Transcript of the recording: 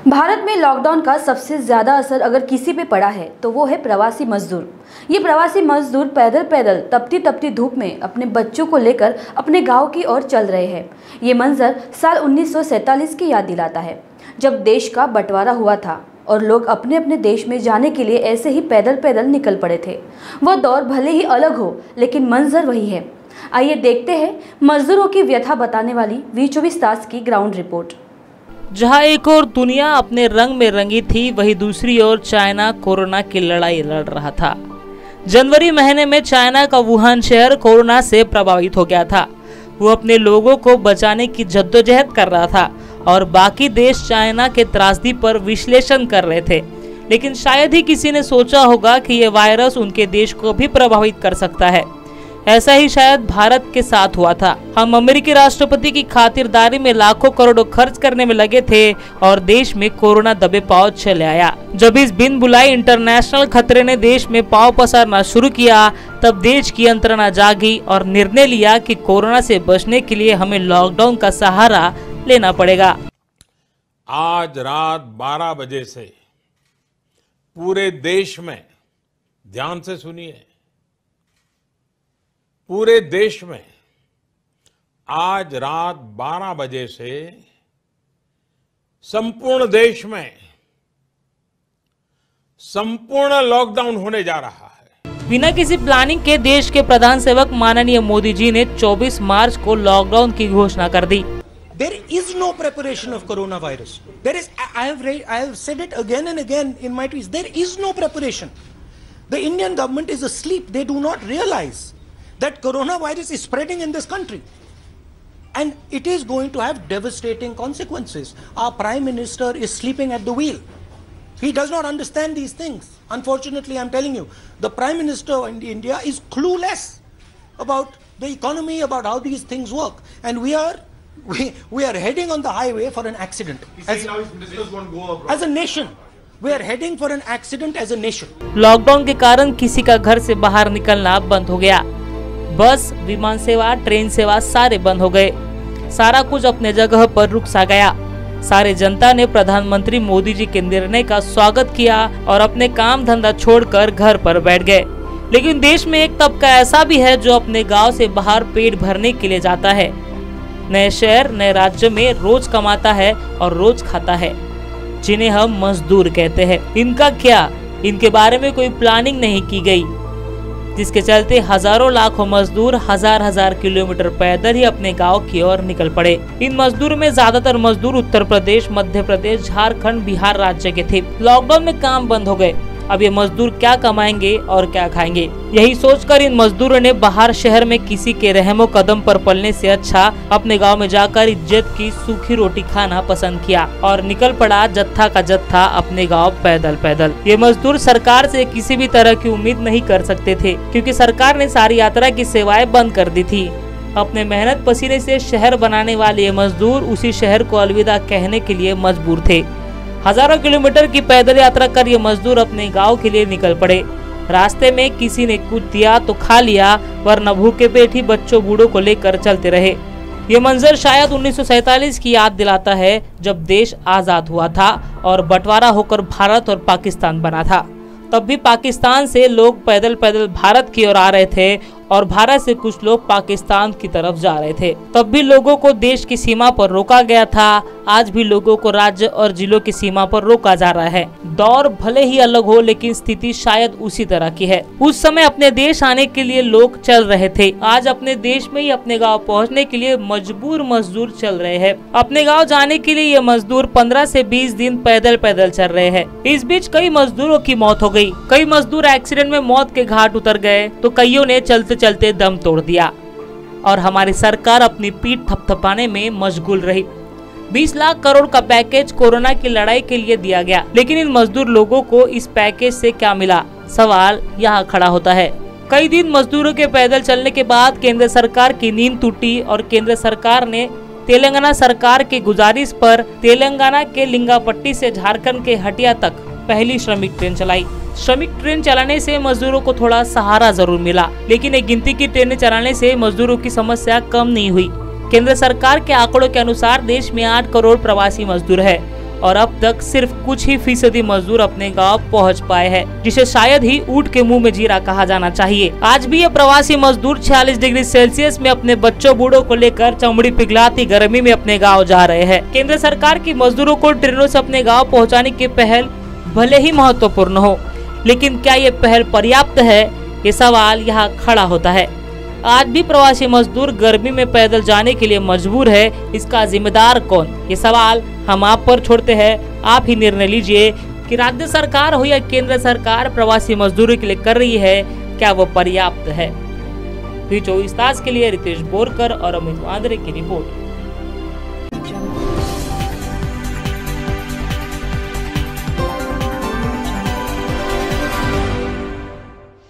भारत में लॉकडाउन का सबसे ज़्यादा असर अगर किसी पे पड़ा है तो वो है प्रवासी मजदूर। ये प्रवासी मजदूर पैदल पैदल तपती तपती धूप में अपने बच्चों को लेकर अपने गांव की ओर चल रहे हैं। ये मंजर साल 1947 की याद दिलाता है, जब देश का बंटवारा हुआ था और लोग अपने अपने देश में जाने के लिए ऐसे ही पैदल पैदल निकल पड़े थे। वो दौर भले ही अलग हो, लेकिन मंजर वही है। आइए देखते हैं मजदूरों की व्यथा बताने वाली 20-24 तास की ग्राउंड रिपोर्ट। जहां एक और दुनिया अपने रंग में रंगी थी, वहीं दूसरी ओर चाइना कोरोना की लड़ाई लड़ रहा था। जनवरी महीने में चाइना का वुहान शहर कोरोना से प्रभावित हो गया था। वो अपने लोगों को बचाने की जद्दोजहद कर रहा था और बाकी देश चाइना के त्रासदी पर विश्लेषण कर रहे थे। लेकिन शायद ही किसी ने सोचा होगा कि ये वायरस उनके देश को भी प्रभावित कर सकता है। ऐसा ही शायद भारत के साथ हुआ था। हम अमेरिकी राष्ट्रपति की खातिरदारी में लाखों करोड़ों खर्च करने में लगे थे और देश में कोरोना दबे पांव चले आया। जब इस बिन बुलाई इंटरनेशनल खतरे ने देश में पांव पसारना शुरू किया, तब देश की यंत्रणा जागी और निर्णय लिया कि कोरोना से बचने के लिए हमें लॉकडाउन का सहारा लेना पड़ेगा। आज रात 12 बजे से पूरे देश में, ध्यान से सुनिए, पूरे देश में आज रात 12 बजे से संपूर्ण देश में संपूर्ण लॉकडाउन होने जा रहा है। बिना किसी प्लानिंग के देश के प्रधान सेवक माननीय मोदी जी ने 24 मार्च को लॉकडाउन की घोषणा कर दी। There is no preparation of coronavirus. I have said it again and again in my tweets. There is no preparation. The Indian government is asleep. They do not realize that coronavirus is spreading in this country, and it is going to have devastating consequences. Our Prime Minister is sleeping at the wheel. He does not understand these things. Unfortunately, I'm telling you, the Prime Minister of India is clueless about the economy, about how these things work, and we are heading on the highway for an accident. As a nation, we are heading for an accident as a nation. Lockdown के कारण किसी का घर से बाहर निकलना बंद हो गया। बस, विमान सेवा, ट्रेन सेवा सारे बंद हो गए। सारा कुछ अपने जगह पर रुक सा गया। सारे जनता ने प्रधानमंत्री मोदी जी के निर्णय का स्वागत किया और अपने काम धंधा छोड़कर घर पर बैठ गए। लेकिन देश में एक तबका ऐसा भी है जो अपने गांव से बाहर पेट भरने के लिए जाता है, नए शहर नए राज्य में रोज कमाता है और रोज खाता है, जिन्हें हम मजदूर कहते हैं। इनका क्या? इनके बारे में कोई प्लानिंग नहीं की गई, जिसके चलते हजारों लाखों मजदूर हजार किलोमीटर पैदल ही अपने गांव की ओर निकल पड़े। इन मजदूरों में ज्यादातर मजदूर उत्तर प्रदेश, मध्य प्रदेश, झारखंड, बिहार राज्य के थे। लॉकडाउन में काम बंद हो गए। अब ये मजदूर क्या कमाएंगे और क्या खाएंगे? यही सोचकर इन मजदूरों ने बाहर शहर में किसी के रहमो कदम पर पलने से अच्छा अपने गांव में जाकर इज्जत की सूखी रोटी खाना पसंद किया और निकल पड़ा जत्था का जत्था अपने गांव पैदल पैदल। ये मजदूर सरकार से किसी भी तरह की उम्मीद नहीं कर सकते थे, क्योंकि सरकार ने सारी यात्रा की सेवाएं बंद कर दी थी। अपने मेहनत पसीने से शहर बनाने वाले ये मजदूर उसी शहर को अलविदा कहने के लिए मजबूर थे। हजारों किलोमीटर की पैदल यात्रा कर ये मजदूर अपने गांव के लिए निकल पड़े। रास्ते में किसी ने कुछ दिया तो खा लिया, वरना भूखे पेट ही बच्चों बूढ़ों को लेकर चलते रहे। ये मंजर शायद 1947 की याद दिलाता है, जब देश आजाद हुआ था और बंटवारा होकर भारत और पाकिस्तान बना था। तब भी पाकिस्तान से लोग पैदल पैदल भारत की ओर आ रहे थे और भारत से कुछ लोग पाकिस्तान की तरफ जा रहे थे। तब भी लोगों को देश की सीमा पर रोका गया था। आज भी लोगों को राज्य और जिलों की सीमा पर रोका जा रहा है। दौर भले ही अलग हो, लेकिन स्थिति शायद उसी तरह की है। उस समय अपने देश आने के लिए लोग चल रहे थे। आज अपने देश में ही अपने गाँव पहुँचने के लिए मजबूर मजदूर चल रहे हैं। अपने गाँव जाने के लिए ये मजदूर 15 से 20 दिन पैदल पैदल चल रहे हैं। इस बीच कई मजदूरों की मौत हो गयी। कई मजदूर एक्सीडेंट में मौत के घाट उतर गए, तो कईयों ने चलते चलते दम तोड़ दिया और हमारी सरकार अपनी पीठ थपथपाने में मशगूल रही। 20 लाख करोड़ का पैकेज कोरोना की लड़ाई के लिए दिया गया, लेकिन इन मजदूर लोगों को इस पैकेज से क्या मिला? सवाल यहाँ खड़ा होता है। कई दिन मजदूरों के पैदल चलने के बाद केंद्र सरकार की नींद टूटी और केंद्र सरकार ने तेलंगाना सरकार की गुजारिश पर तेलंगाना के लिंगापट्टी से झारखंड के हटिया तक पहली श्रमिक ट्रेन चलाई। श्रमिक ट्रेन चलाने से मजदूरों को थोड़ा सहारा जरूर मिला, लेकिन एक गिनती की ट्रेनें चलाने से मजदूरों की समस्या कम नहीं हुई। केंद्र सरकार के आंकड़ों के अनुसार देश में 8 करोड़ प्रवासी मजदूर है और अब तक सिर्फ कुछ ही फीसदी मजदूर अपने गांव पहुंच पाए हैं, जिसे शायद ही ऊंट के मुंह में जीरा कहा जाना चाहिए। आज भी ये प्रवासी मजदूर 46 डिग्री सेल्सियस में अपने बच्चों बूढ़ों को लेकर चमड़ी पिघलाती गर्मी में अपने गाँव जा रहे हैं। केंद्र सरकार की मजदूरों को ट्रेनों से अपने गाँव पहुँचाने की पहल भले ही महत्वपूर्ण हो, लेकिन क्या ये पहल पर्याप्त है, ये सवाल यहाँ खड़ा होता है। आज भी प्रवासी मजदूर गर्मी में पैदल जाने के लिए मजबूर है, इसका जिम्मेदार कौन? ये सवाल हम आप पर छोड़ते हैं। आप ही निर्णय लीजिए कि राज्य सरकार हो या केंद्र सरकार प्रवासी मजदूरों के लिए कर रही है, क्या वो पर्याप्त है? 24 तास के लिए रितेश बोरकर और अमित वांद्रे की रिपोर्ट।